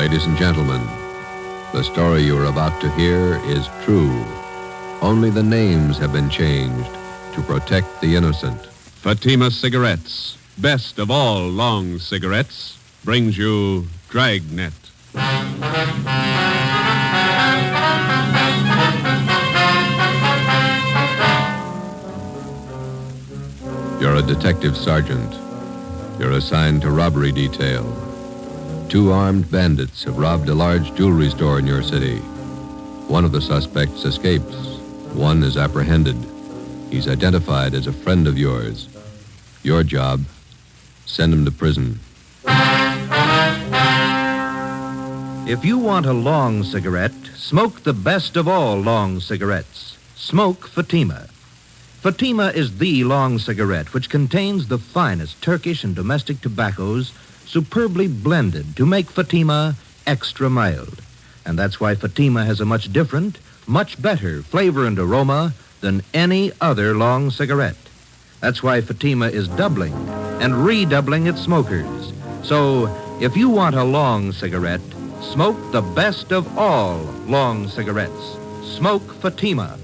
Ladies and gentlemen, the story you are about to hear is true. Only the names have been changed to protect the innocent. Fatima Cigarettes, best of all long cigarettes, brings you Dragnet. You're a detective sergeant. You're assigned to robbery detail. 2 armed bandits have robbed a large jewelry store in your city. One of the suspects escapes. One is apprehended. He's identified as a friend of yours. Your job, send him to prison. If you want a long cigarette, smoke the best of all long cigarettes. Smoke Fatima. Fatima is the long cigarette which contains the finest Turkish and domestic tobaccos superbly blended to make Fatima extra mild. And that's why Fatima has a much different, much better flavor and aroma than any other long cigarette. That's why Fatima is doubling and redoubling its smokers. So, if you want a long cigarette, smoke the best of all long cigarettes. Smoke Fatima.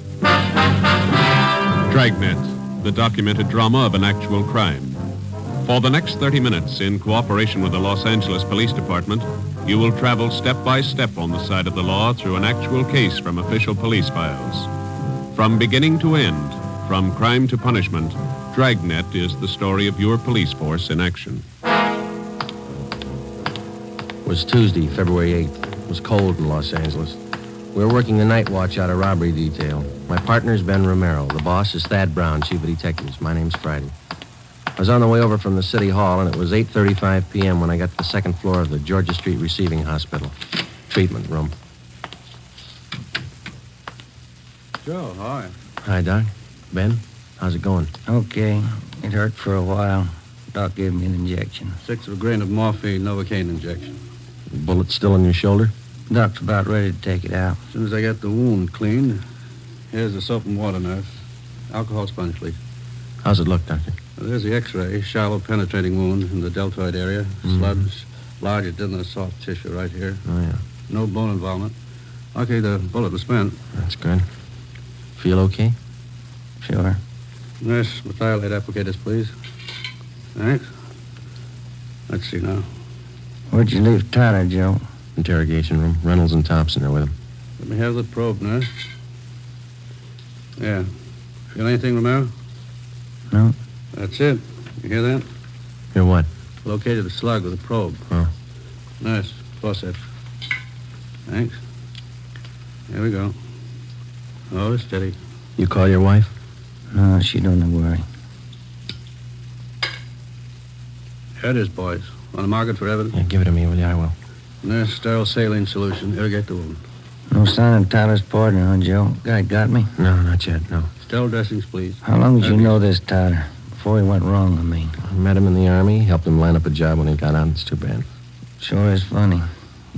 Dragnet, the documented drama of an actual crime. For the next 30 minutes, in cooperation with the Los Angeles Police Department, you will travel step by step on the side of the law through an actual case from official police files. From beginning to end, from crime to punishment, Dragnet is the story of your police force in action. It was Tuesday, February 8th. It was cold in Los Angeles. We were working the night watch out of robbery detail. My partner's Ben Romero. The boss is Thad Brown, chief of detectives. My name's Friday. I was on the way over from the city hall, and it was 8:35 p.m. when I got to the second floor of the Georgia Street Receiving Hospital. Treatment room. Joe, hi. Hi, Doc. Ben, how's it going? Okay. It hurt for a while. Doc gave me an injection. 1/6 of a grain of morphine, Novocaine injection. The bullet's still in your shoulder? Doc's about ready to take it out. As soon as I get the wound cleaned, here's the soap and water, nurse. Alcohol sponge, please. How's it look, Doctor? Well, there's the x-ray. Shallow penetrating wound in the deltoid area. Sludge, larger than the soft tissue right here. Oh, yeah. No bone involvement. Okay, the bullet was spent. That's good. Feel okay? Sure. Nurse, methylate applicators, please. Thanks. Let's see now. Where'd you leave Tyler, Joe? Interrogation room. Reynolds and Thompson are with him. Let me have the probe, nurse. Yeah. Feel anything, Romero? No. That's it. You hear that? Hear what? Located the slug with a probe. Oh. Nurse, forceps. Thanks. Here we go. Oh, steady. You call your wife? No, she don't worry. Here it is, boys. Want to mark it for evidence? Yeah, give it to me, will you? I will. Nurse, sterile saline solution. Irrigate the wound. No sign of Tyler's partner, huh, Joe? Guy got me? No, not yet, no. Sterile dressings, please. How long did you know this Tyler? Before he went wrong, I mean. I met him in the Army, helped him line up a job when he got out. It's too bad. Sure is funny.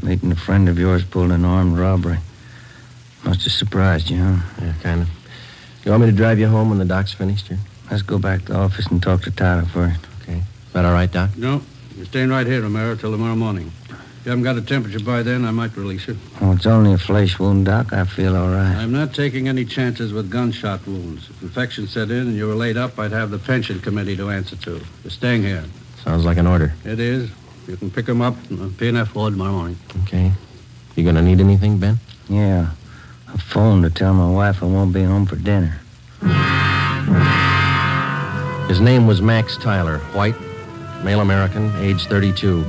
Meeting a friend of yours pulled an armed robbery. Must have surprised you, huh? Yeah, kind of. You want me to drive you home when the doc's finished here? Let's go back to the office and talk to Tyler first. Okay. Is that all right, Doc? No. You're staying right here, Romero, till tomorrow morning. If you haven't got a temperature by then, I might release you. Oh, it's only a flesh wound, Doc. I feel all right. I'm not taking any chances with gunshot wounds. If infection set in and you were laid up, I'd have the pension committee to answer to. You're staying here. Sounds like an order. It is. You can pick him up in the P&F ward tomorrow morning. Okay. You gonna need anything, Ben? Yeah. I phoned to tell my wife I won't be home for dinner. His name was Max Tyler, white, male American, age 32.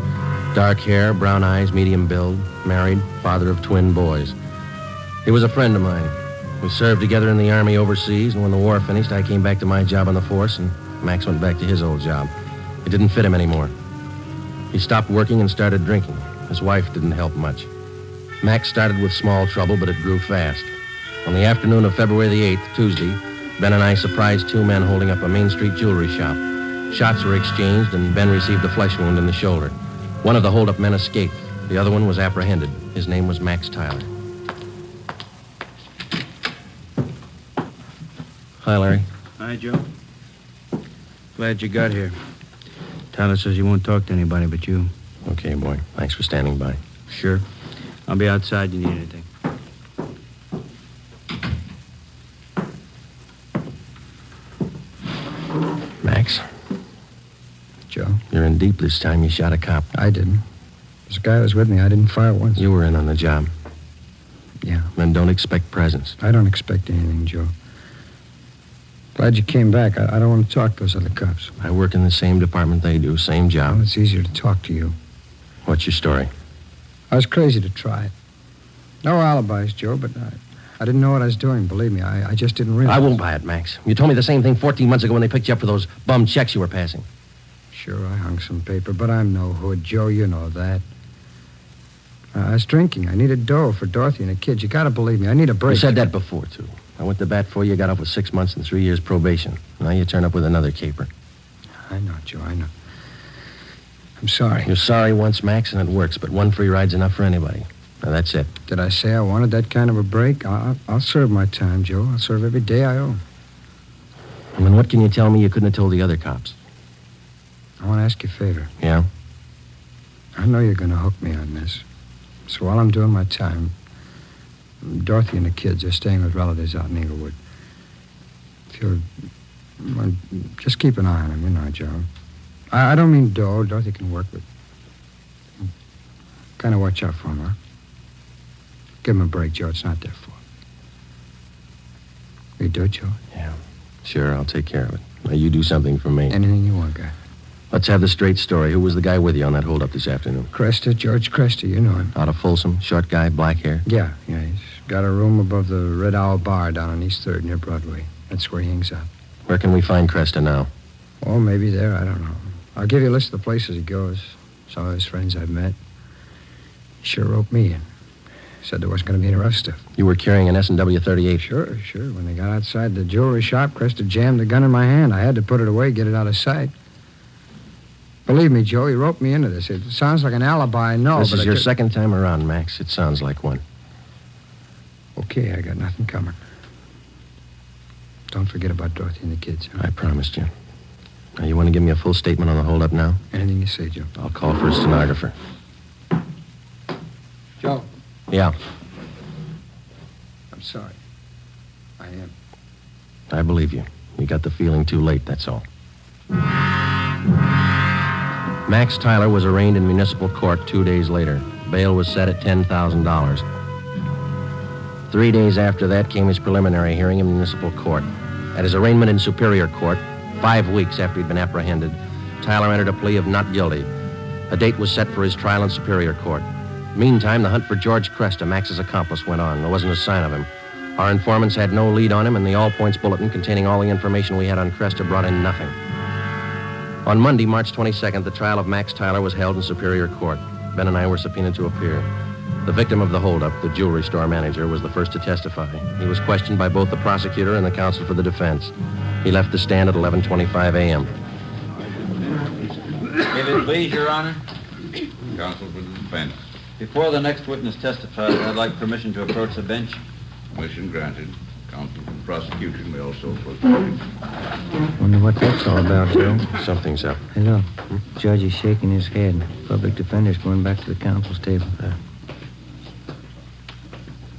Dark hair, brown eyes, medium build, married, father of twin boys. He was a friend of mine. We served together in the Army overseas, and when the war finished, I came back to my job on the force, and Max went back to his old job. It didn't fit him anymore. He stopped working and started drinking. His wife didn't help much. Max started with small trouble, but it grew fast. On the afternoon of February the 8th, Tuesday, Ben and I surprised 2 men holding up a Main Street jewelry shop. Shots were exchanged, and Ben received a flesh wound in the shoulder. One of the hold-up men escaped. The other one was apprehended. His name was Max Tyler. Hi, Larry. Hi, Joe. Glad you got here. Tyler says you won't talk to anybody but you. Okay, boy. Thanks for standing by. Sure. I'll be outside. You need anything? Max, Joe, you're in deep this time. You shot a cop. I didn't. This guy was with me. I didn't fire once. You were in on the job. Yeah. Then don't expect presents. I don't expect anything, Joe. Glad you came back. I don't want to talk to those other cops. I work in the same department they do, same job. Well, it's easier to talk to you. What's your story? I was crazy to try it. No alibis, Joe, but I didn't know what I was doing, believe me. I just didn't realize. I won't buy it, Max. You told me the same thing 14 months ago when they picked you up for those bum checks you were passing. Sure, I hung some paper, but I'm no hood, Joe. You know that. I was drinking. I needed dough for Dorothy and the kids. You gotta believe me. I need a break. You said that before, too. I went to bat for you, got off with 6 months and 3 years probation. Now you turn up with another caper. I know, Joe, I know. I'm sorry. You're sorry once, Max, and it works, but one free ride's enough for anybody. Now, that's it. Did I say I wanted that kind of a break? I'll serve my time, Joe. I'll serve every day I owe. And then what can you tell me you couldn't have told the other cops? I want to ask you a favor. Yeah? I know you're going to hook me on this. So while I'm doing my time, Dorothy and the kids are staying with relatives out in Inglewood. If you'll... Well, just keep an eye on them, you know, Joe. I don't mean dough. Dorothy can work with. Kind of watch out for them, huh? Give them a break, Joe. It's not their fault. Will you do it, Joe? Yeah. Sure, I'll take care of it. Now, you do something for me. Anything you want, guy. Let's have the straight story. Who was the guy with you on that holdup this afternoon? Cresta, George Cresta, you know him. Out of Folsom, short guy, black hair? Yeah, he's got a room above the Red Owl Bar down on East 3rd near Broadway. That's where he hangs out. Where can we find Cresta now? Oh, maybe there, I don't know. I'll give you a list of the places he goes. Some of his friends I've met. He sure roped me in. Said there wasn't going to be any rough stuff. You were carrying an S&W 38. Sure. When they got outside the jewelry shop, Cresta jammed the gun in my hand. I had to put it away, get it out of sight. Believe me, Joe, he roped me into this. It sounds like an alibi, I know, This but is your second time around, Max. It sounds like one. Okay, I got nothing coming. Don't forget about Dorothy and the kids. Huh? I promised you. Now, you want to give me a full statement on the holdup now? Anything you say, Joe. I'll call for a stenographer. Joe. Yeah, I'm sorry. I am. I believe you. You got the feeling too late, that's all. Max Tyler was arraigned in municipal court 2 days later. Bail was set at $10,000. 3 days after that came his preliminary hearing in municipal court. At his arraignment in Superior Court, 5 weeks after he'd been apprehended, Tyler entered a plea of not guilty. A date was set for his trial in Superior Court. Meantime, the hunt for George Cresta, Max's accomplice, went on. There wasn't a sign of him. Our informants had no lead on him, and the all-points bulletin containing all the information we had on Cresta brought in nothing. On Monday, March 22nd, the trial of Max Tyler was held in Superior Court. Ben and I were subpoenaed to appear. The victim of the holdup, the jewelry store manager, was the first to testify. He was questioned by both the prosecutor and the counsel for the defense. He left the stand at 11:25 a.m. If it please, Your Honor, Counsel for the defense. before the next witness testifies, I'd like permission to approach the bench. Permission granted. Counsel for the prosecution may also approach the bench. Wonder what that's all about, Joe. Something's up. Hey, look. Judge is shaking his head. Public defender's going back to the counsel's table.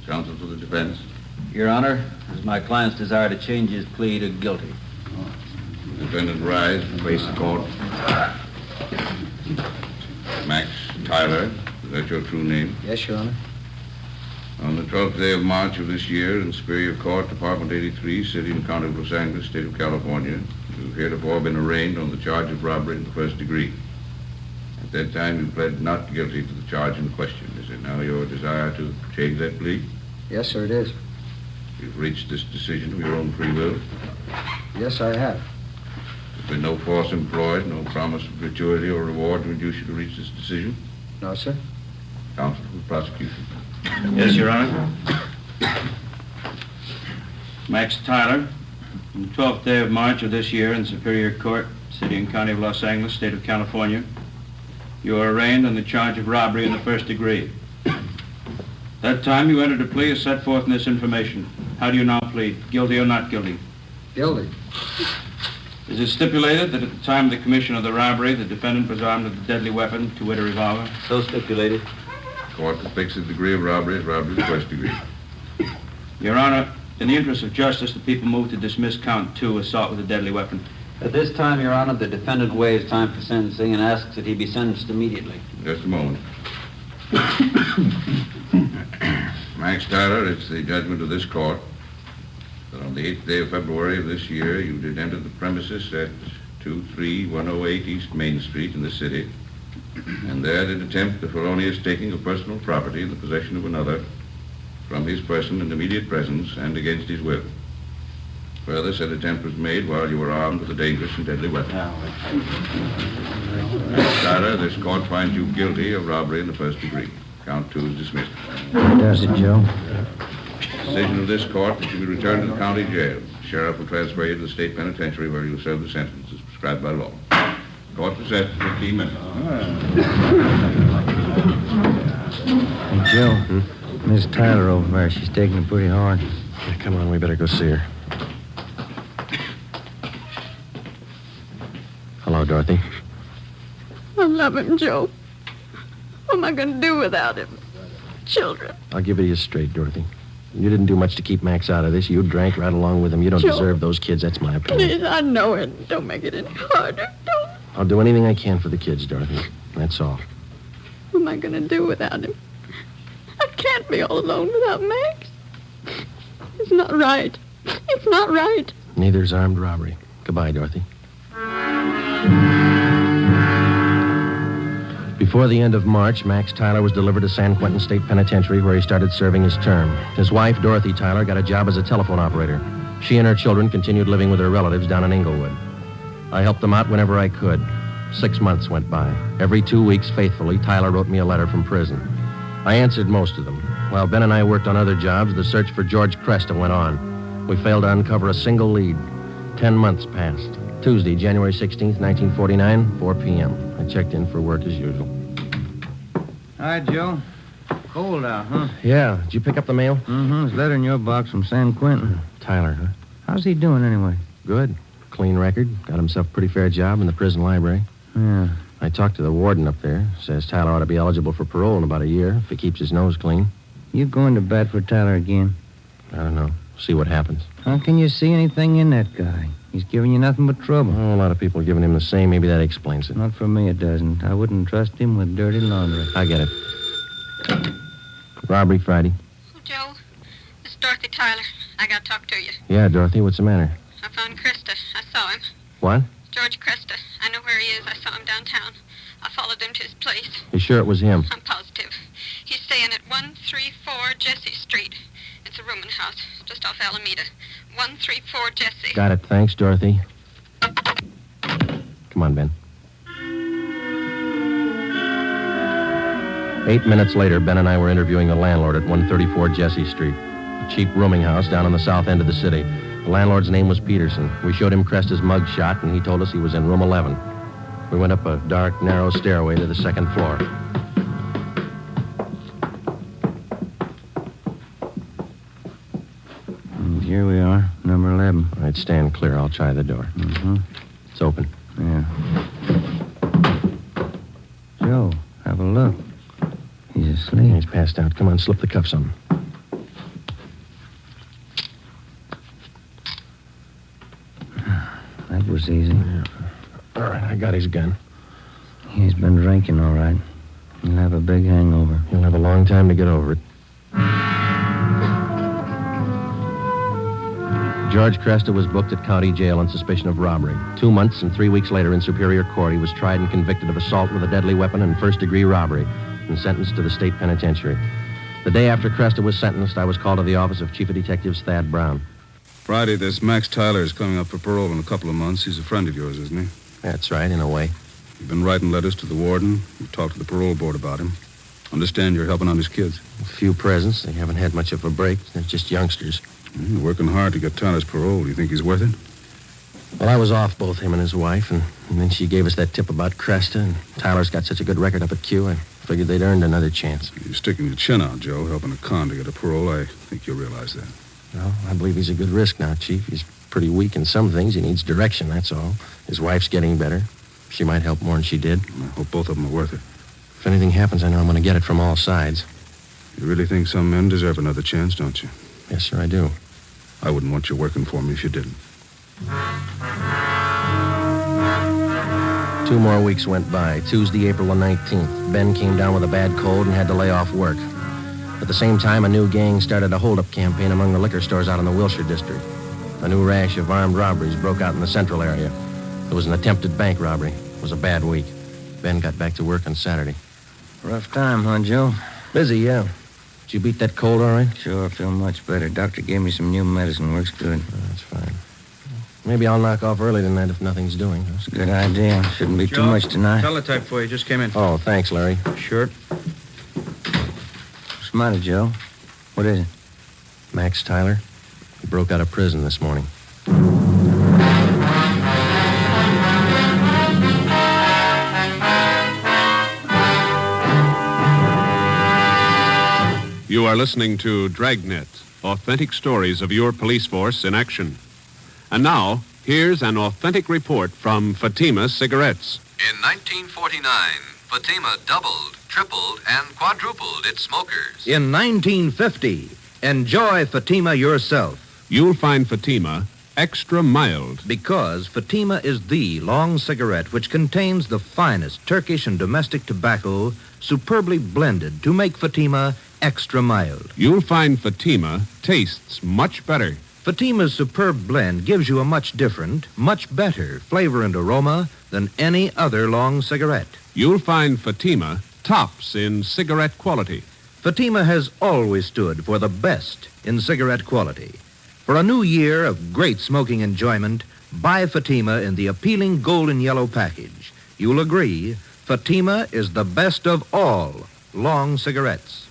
Counsel for the defense. Your Honor, it is my client's desire to change his plea to guilty. Defendant rise and face the court. Max Tyler, is that your true name? Yes, Your Honor. On the 12th day of March of this year, in Superior Court, Department 83, City and County of Los Angeles, State of California, you've heretofore been arraigned on the charge of robbery in the first degree. At that time, you pled not guilty to the charge in question. Is it now your desire to change that plea? Yes, sir, it is. You've reached this decision of your own free will. Yes, I have. There's been no force employed, no promise of gratuity or reward to induce you to reach this decision. No, sir. Counsel for the prosecution. Yes, Your Honor. Max Tyler, on the 12th day of March of this year in Superior Court, City and County of Los Angeles, State of California, you are arraigned on the charge of robbery in the first degree. That time you entered a plea as set forth in this information. How do you now plead? Guilty or not guilty? Guilty. Is it stipulated that at the time of the commission of the robbery, the defendant was armed with a deadly weapon, to wit, a revolver? So stipulated. court to fix the degree of robbery as robbery of the first degree. Your Honor, in the interest of justice, the people move to dismiss count 2, assault with a deadly weapon. At this time, Your Honor, the defendant waives time for sentencing and asks that he be sentenced immediately. Just a moment. Max Tyler, it's the judgment of this court that on the 8th day of February of this year, you did enter the premises at 23108 East Main Street in the city, and there did attempt the felonious taking of personal property in the possession of another from his person in immediate presence and against his will. Further, said attempt was made while you were armed with a dangerous and deadly weapon. Max Tyler, this court finds you guilty of robbery in the first degree. Count 2 is dismissed. Does it, Joe? Decision of this court that you be returned to the county jail. The sheriff will transfer you to the state penitentiary where you will serve the sentence as prescribed by law. Court recessed for 15 minutes. Hey, Joe. Miss Tyler over there, she's taking it pretty hard. Yeah, come on, we better go see her. Hello, Dorothy. I love him, Joe. What am I going to do without him? Children. I'll give it to you straight, Dorothy. You didn't do much to keep Max out of this. You drank right along with him. You don't Joe. deserve those kids. That's my opinion. Please, I know it. Don't make it any harder. Don't. I'll do anything I can for the kids, Dorothy. That's all. What am I going to do without him? I can't be all alone without Max. It's not right. It's not right. Neither's armed robbery. Goodbye, Dorothy. Before the end of March, Max Tyler was delivered to San Quentin State Penitentiary, where he started serving his term. His wife, Dorothy Tyler, got a job as a telephone operator. She and her children continued living with her relatives down in Inglewood. I helped them out whenever I could. 6 months went by. Every 2 weeks, faithfully, Tyler wrote me a letter from prison. I answered most of them. While Ben and I worked on other jobs, the search for George Cresta went on. We failed to uncover a single lead. 10 months passed. Tuesday, January 16th, 1949, 4 p.m. I checked in for work as usual. Hi, Joe. Cold out, huh? Yeah. Did you pick up the mail? Mm-hmm. There's a letter in your box from San Quentin. Tyler, huh? How's he doing anyway? Good. Clean record. Got himself a pretty fair job in the prison library. Yeah. I talked to the warden up there. Says Tyler ought to be eligible for parole in about a year if he keeps his nose clean. You going to bat for Tyler again? I don't know. See what happens. How can you see anything in that guy? He's giving you nothing but trouble. Oh, a lot of people giving him the same. Maybe that explains it. Not for me, it doesn't. I wouldn't trust him with dirty laundry. I get it. Robbery Friday. Oh, Joe, this is Dorothy Tyler. I got to talk to you. Yeah, Dorothy, what's the matter? I found Cresta. I saw him. What? George Cresta. I know where he is. I saw him downtown. I followed him to his place. You sure it was him? I'm positive. He's staying at 134 Jesse Street. It's a rooming house just off Alameda. 134 Jesse. Got it. Thanks, Dorothy. Come on, Ben. 8 minutes later, Ben and I were interviewing the landlord at 134 Jesse Street, a cheap rooming house down on the south end of the city. The landlord's name was Peterson. We showed him Cresta's mug shot, and he told us he was in room 11. We went up a dark, narrow stairway to the second floor. And here we are, number 11. All right, stand clear. I'll try the door. Mm-hmm. It's open. Yeah. Joe, have a look. He's asleep. He's passed out. Come on, slip the cuffs on him. That was easy. Yeah. All right, I got his gun. He's been drinking, all right. He'll have a big hangover. He'll have a long time to get over it. George Cresta was booked at county jail on suspicion of robbery. 2 months and 3 weeks later in Superior Court, he was tried and convicted of assault with a deadly weapon and first-degree robbery and sentenced to the state penitentiary. The day after Cresta was sentenced, I was called to the office of Chief of Detectives Thad Brown. Friday, this Max Tyler is coming up for parole in a couple of months. He's a friend of yours, isn't he? That's right, in a way. You've been writing letters to the warden. You've talked to the parole board about him. Understand you're helping out his kids. A few presents. They haven't had much of a break. They're just youngsters. You're working hard to get Tyler's parole. Do you think he's worth it? Well, I was off both him and his wife, and then she gave us that tip about Cresta, and Tyler's got such a good record up at Q, I figured they'd earned another chance. You're sticking your chin out, Joe, helping a con to get a parole. I think you'll realize that. Well, I believe he's a good risk now, Chief. He's pretty weak in some things. He needs direction, that's all. His wife's getting better. She might help more than she did. I hope both of them are worth it. If anything happens, I know I'm going to get it from all sides. You really think some men deserve another chance, don't you? Yes, sir, I do. I wouldn't want you working for me if you didn't. 2 more weeks went by. Tuesday, April the 19th. Ben came down with a bad cold and had to lay off work. At the same time, a new gang started a hold-up campaign among the liquor stores out in the Wilshire district. A new rash of armed robberies broke out in the central area. There was an attempted bank robbery. It was a bad week. Ben got back to work on Saturday. Rough time, huh, Joe? Busy, yeah. Did you beat that cold all right? Sure, I feel much better. Doctor gave me some new medicine. Works good. Oh, that's fine. Maybe I'll knock off early tonight if nothing's doing. That's a good idea. Shouldn't be too much tonight. Teletype for you. Just came in. Oh, thanks, Larry. Sure. What's the matter, Joe? What is it? Max Tyler. He broke out of prison this morning. You are listening to Dragnet, authentic stories of your police force in action. And now, here's an authentic report from Fatima Cigarettes. In 1949, Fatima doubled, tripled, and quadrupled its smokers. In 1950, enjoy Fatima yourself. You'll find Fatima extra mild. Because Fatima is the long cigarette which contains the finest Turkish and domestic tobacco superbly blended to make Fatima extra mild. You'll find Fatima tastes much better. Fatima's superb blend gives you a much different, much better flavor and aroma than any other long cigarette. You'll find Fatima tops in cigarette quality. Fatima has always stood for the best in cigarette quality. For a new year of great smoking enjoyment, buy Fatima in the appealing gold and yellow package. You'll agree, Fatima is the best of all long cigarettes.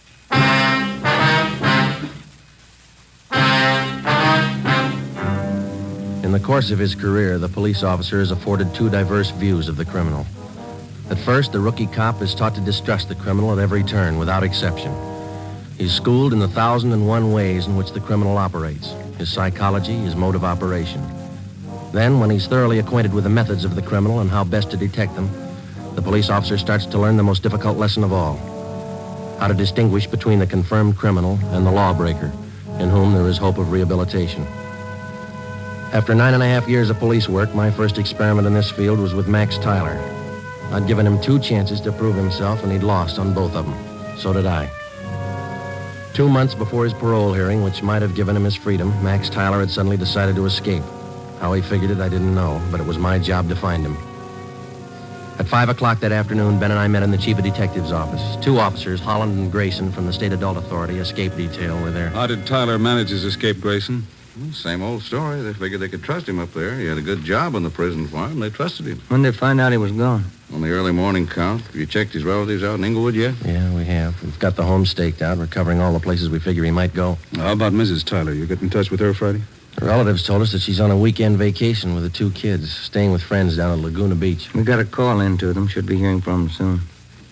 In the course of his career, the police officer is afforded 2 diverse views of the criminal. At first, the rookie cop is taught to distrust the criminal at every turn, without exception. He's schooled in the 1,001 ways in which the criminal operates, his psychology, his mode of operation. Then, when he's thoroughly acquainted with the methods of the criminal and how best to detect them, the police officer starts to learn the most difficult lesson of all: how to distinguish between the confirmed criminal and the lawbreaker, in whom there is hope of rehabilitation. After 9.5 years of police work, my first experiment in this field was with Max Tyler. I'd given him 2 chances to prove himself, and he'd lost on both of them. So did I. 2 months before his parole hearing, which might have given him his freedom, Max Tyler had suddenly decided to escape. How he figured it, I didn't know, but it was my job to find him. At 5 o'clock that afternoon, Ben and I met in the chief of detective's office. 2 officers, Holland and Grayson, from the State Adult Authority escape detail, were there. How did Tyler manage his escape, Grayson? Same old story. They figured they could trust him up there. He had a good job on the prison farm. They trusted him. When did they find out he was gone? On the early morning count. Have you checked his relatives out in Inglewood yet? Yeah, we have. We've got the home staked out. We're covering all the places we figure he might go. How about Mrs. Tyler? You get in touch with her Friday? Her relatives told us that she's on a weekend vacation with the 2 kids, staying with friends down at Laguna Beach. We got a call in to them. Should be hearing from them soon.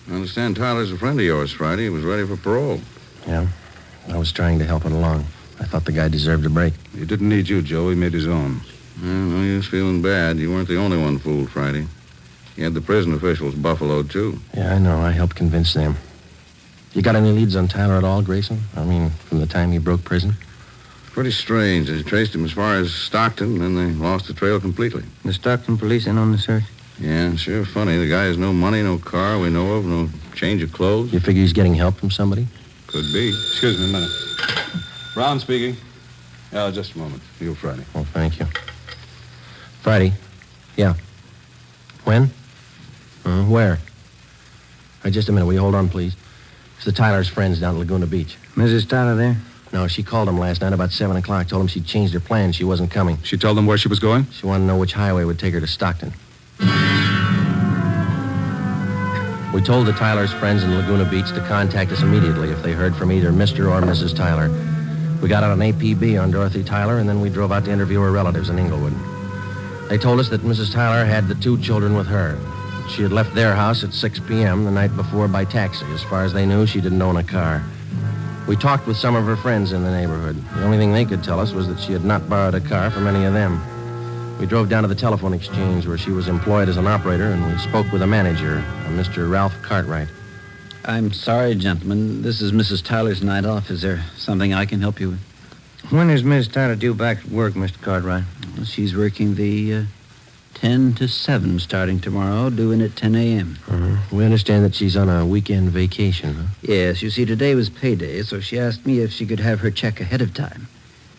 I understand Tyler's a friend of yours, Friday. He was ready for parole. Yeah, I was trying to help it along. I thought the guy deserved a break. He didn't need you, Joe. He made his own. No use feeling bad. You weren't the only one fooled, Friday. You had the prison officials buffaloed, too. Yeah, I know. I helped convince them. You got any leads on Tyler at all, Grayson? I mean, from the time he broke prison? Pretty strange. They traced him as far as Stockton, and then they lost the trail completely. The Stockton police in on the search? Yeah, sure funny. The guy has no money, no car we know of, no change of clothes. You figure he's getting help from somebody? Could be. Excuse me a minute. Brown speaking. Yeah, just a moment. You, Friday. Oh, thank you. Friday? Yeah. When? Where? Just a minute. Will you hold on, please? It's the Tyler's friends down at Laguna Beach. Mrs. Tyler there? No, she called him last night about 7 o'clock. Told him she'd changed her plans. She wasn't coming. She told them where she was going? She wanted to know which highway would take her to Stockton. We told the Tyler's friends in Laguna Beach to contact us immediately if they heard from either Mr. or Mrs. Tyler. We got out an APB on Dorothy Tyler, and then we drove out to interview her relatives in Inglewood. They told us that Mrs. Tyler had the 2 children with her. She had left their house at 6 p.m. the night before by taxi. As far as they knew, she didn't own a car. We talked with some of her friends in the neighborhood. The only thing they could tell us was that she had not borrowed a car from any of them. We drove down to the telephone exchange where she was employed as an operator, and we spoke with a manager, a Mr. Ralph Cartwright. I'm sorry, gentlemen. This is Mrs. Tyler's night off. Is there something I can help you with? When is Miss Tyler due back to work, Mr. Cartwright? Well, she's working the 10 to 7 starting tomorrow, doing at 10 a.m. We understand that she's on a weekend vacation, huh? Yes, you see, today was payday, so she asked me if she could have her check ahead of time.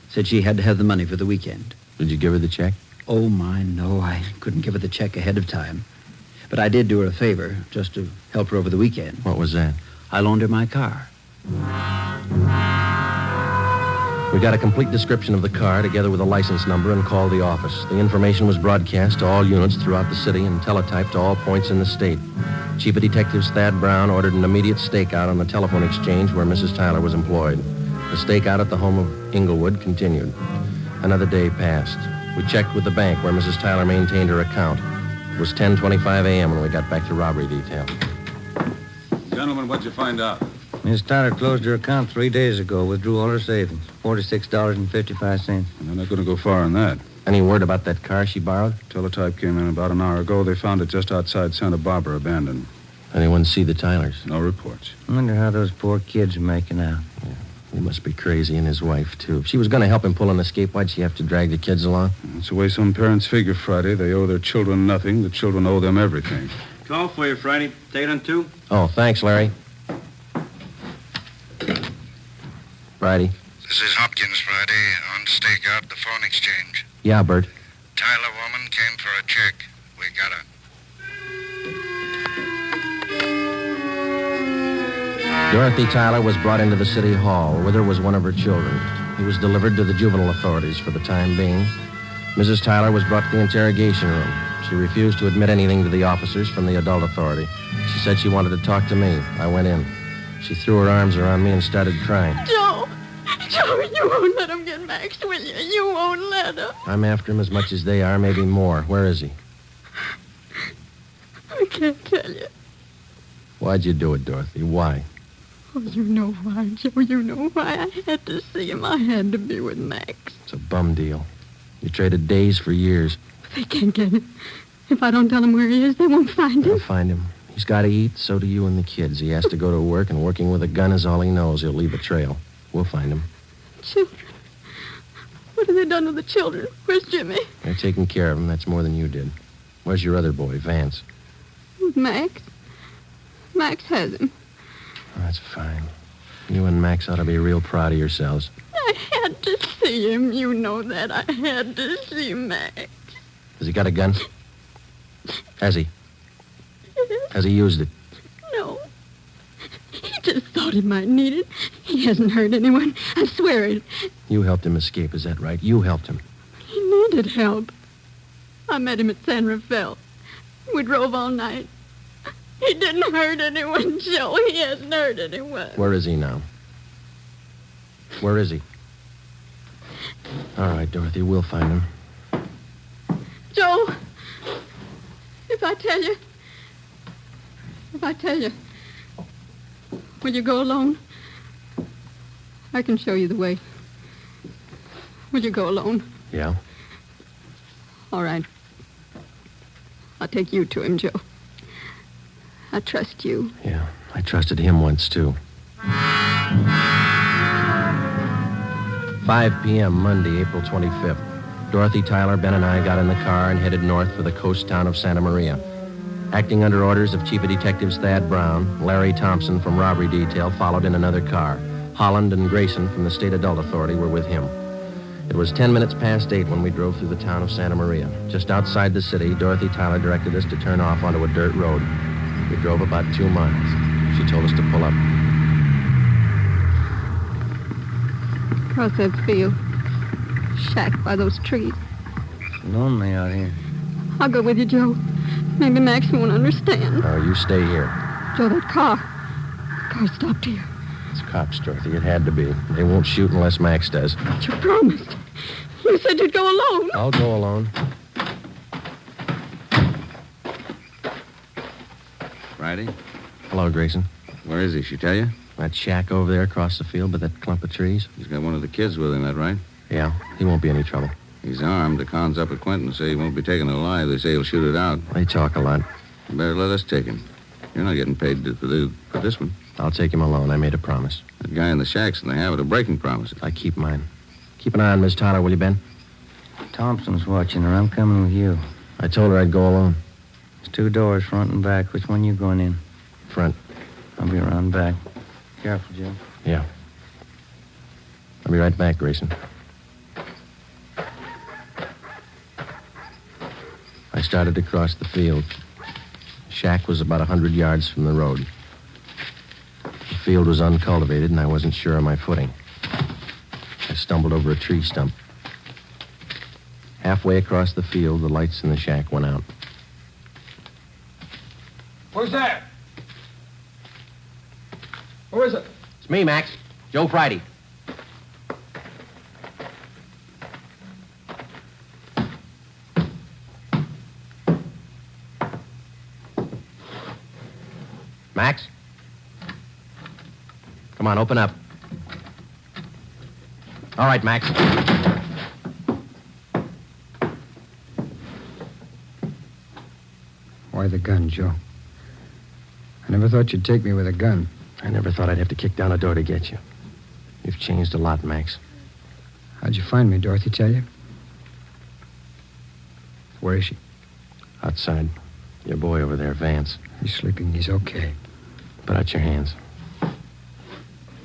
Said she had to have the money for the weekend. Did you give her the check? Oh, my, no. I couldn't give her the check ahead of time. But I did do her a favor, just to help her over the weekend. What was that? I loaned her my car. We got a complete description of the car together with a license number and called the office. The information was broadcast to all units throughout the city and teletyped to all points in the state. Chief of Detectives Thad Brown ordered an immediate stakeout on the telephone exchange where Mrs. Tyler was employed. The stakeout at the home of Inglewood continued. Another day passed. We checked with the bank where Mrs. Tyler maintained her account. It was 10:25 a.m. when we got back to robbery detail. Gentlemen, what'd you find out? Miss Tyler closed her account 3 days ago, withdrew all her savings, $46.55. And they're not going to go far on that. Any word about that car she borrowed? Teletype came in about an hour ago. They found it just outside Santa Barbara, abandoned. Anyone see the Tylers? No reports. I wonder how those poor kids are making out. Yeah. He must be crazy, and his wife, too. If she was going to help him pull an escape, why'd she have to drag the kids along? That's the way some parents figure, Friday. They owe their children nothing. The children owe them everything. Call for you, Friday. Take it on 2. Oh, thanks, Larry. Friday. This is Hopkins, Friday, on stakeout, the phone exchange. Yeah, Bert. Tyler woman came for a check. We got her. Dorothy Tyler was brought into the city hall. With her was one of her children. He was delivered to the juvenile authorities for the time being. Mrs. Tyler was brought to the interrogation room. She refused to admit anything to the officers from the adult authority. She said she wanted to talk to me. I went in. She threw her arms around me and started crying. Joe, you won't let him get Max, will you? You won't let him. I'm after him as much as they are, maybe more. Where is he? I can't tell you. Why'd you do it, Dorothy? Why? Oh, you know why, Joe. You know why. I had to see him. I had to be with Max. It's a bum deal. You traded days for years. They can't get him. If I don't tell them where he is, they won't find him. They'll find him. He's got to eat, so do you and the kids. He has to go to work, and working with a gun is all he knows. He'll leave a trail. We'll find him. Children? What have they done with the children? Where's Jimmy? They're taking care of him. That's more than you did. Where's your other boy, Vance? Max. Max has him. Oh, that's fine. You and Max ought to be real proud of yourselves. I had to see him. You know that. I had to see Max. Has he got a gun? Has he? Has he used it? No. He just thought he might need it. He hasn't hurt anyone. I swear it. You helped him escape, is that right? You helped him. He needed help. I met him at San Rafael. We drove all night. He didn't hurt anyone, Joe. He hasn't hurt anyone. Where is he now? Where is he? All right, Dorothy, we'll find him. Joe, if I tell you, will you go alone? I can show you the way. Will you go alone? Yeah? All right. I'll take you to him, Joe. I trust you. Yeah, I trusted him once, too. 5 p.m., Monday, April 25th. Dorothy, Tyler, Ben, and I got in the car and headed north for the coast town of Santa Maria. Acting under orders of Chief of Detectives Thad Brown, Larry Thompson from Robbery Detail followed in another car. Holland and Grayson from the State Adult Authority were with him. It was 10 minutes past 8 when we drove through the town of Santa Maria. Just outside the city, Dorothy Tyler directed us to turn off onto a dirt road. We drove about 2 miles. She told us to pull up. Across that field. Shack by those trees. Lonely out here. I'll go with you, Joe. Maybe Max won't understand. Oh, you stay here. Joe, that car stopped here. It's cops, Dorothy. It had to be. They won't shoot unless Max does. But you promised. You said you'd go alone. I'll go alone. Friday? Hello, Grayson. Where is he? She tell you? That shack over there across the field by that clump of trees. He's got one of the kids with him, that right? Yeah, he won't be any trouble. He's armed. The cons up at Quentin say he won't be taken alive. They say he'll shoot it out. They talk a lot. You better let us take him. You're not getting paid for this one. I'll take him alone. I made a promise. That guy in the shack's in the habit of breaking promises. I keep mine. Keep an eye on Miss Tyler, will you, Ben? Thompson's watching her. I'm coming with you. I told her I'd go alone. There's 2 doors, front and back. Which one you going in? Front. I'll be around back. Careful, Jim. Yeah. I'll be right back, Grayson. I started to cross the field. The shack was about 100 yards from the road. The field was uncultivated, and I wasn't sure of my footing. I stumbled over a tree stump. Halfway across the field, the lights in the shack went out. Who's that? Who is it? It's me, Max. Joe Friday. Max? Come on, open up. All right, Max. Why the gun, Joe? I never thought you'd take me with a gun. I never thought I'd have to kick down a door to get you. You've changed a lot, Max. How'd you find me, Dorothy tell you? Where is she? Outside. Your boy over there, Vance. He's sleeping. He's okay. Put out your hands.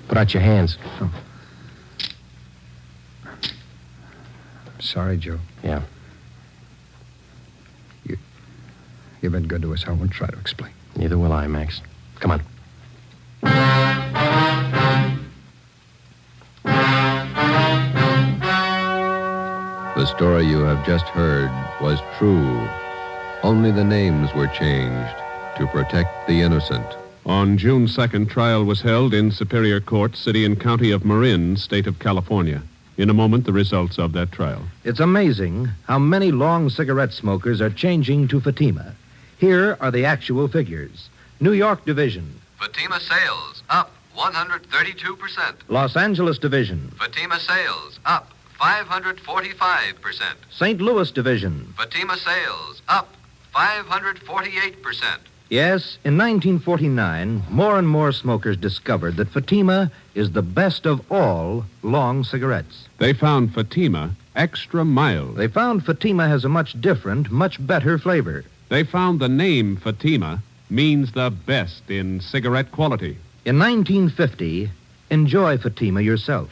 Put out your hands. Oh. I'm sorry, Joe. Yeah. You've been good to us. I won't try to explain. Neither will I, Max. Come on. The story you have just heard was true. Only the names were changed to protect the innocent. On June 2nd, trial was held in Superior Court, City and County of Marin, State of California. In a moment, the results of that trial. It's amazing how many long cigarette smokers are changing to Fatima. Here are the actual figures. New York Division. Fatima sales up 132%. Los Angeles Division. Fatima sales up 545%. St. Louis Division. Fatima sales up 548%. Yes, in 1949, more and more smokers discovered that Fatima is the best of all long cigarettes. They found Fatima extra mild. They found Fatima has a much different, much better flavor. They found the name Fatima means the best in cigarette quality. In 1950, enjoy Fatima yourself.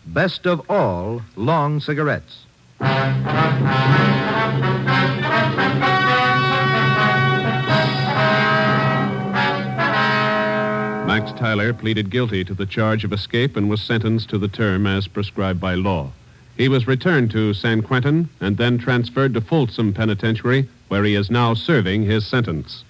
Best of all long cigarettes. Max Tyler pleaded guilty to the charge of escape and was sentenced to the term as prescribed by law. He was returned to San Quentin and then transferred to Folsom Penitentiary, where he is now serving his sentence.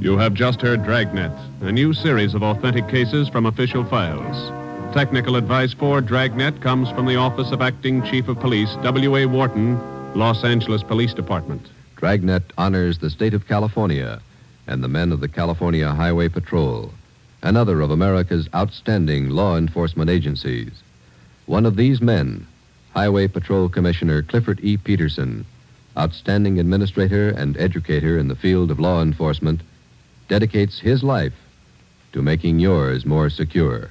You have just heard Dragnet, a new series of authentic cases from official files. Technical advice for Dragnet comes from the Office of Acting Chief of Police, W.A. Wharton, Los Angeles Police Department. Dragnet honors the state of California and the men of the California Highway Patrol, another of America's outstanding law enforcement agencies. One of these men, Highway Patrol Commissioner Clifford E. Peterson, outstanding administrator and educator in the field of law enforcement, dedicates his life to making yours more secure.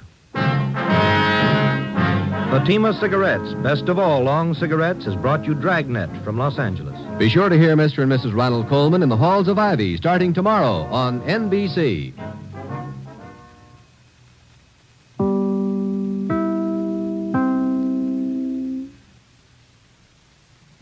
Fatima Cigarettes, best of all long cigarettes, has brought you Dragnet from Los Angeles. Be sure to hear Mr. and Mrs. Ronald Coleman in the Halls of Ivy starting tomorrow on NBC.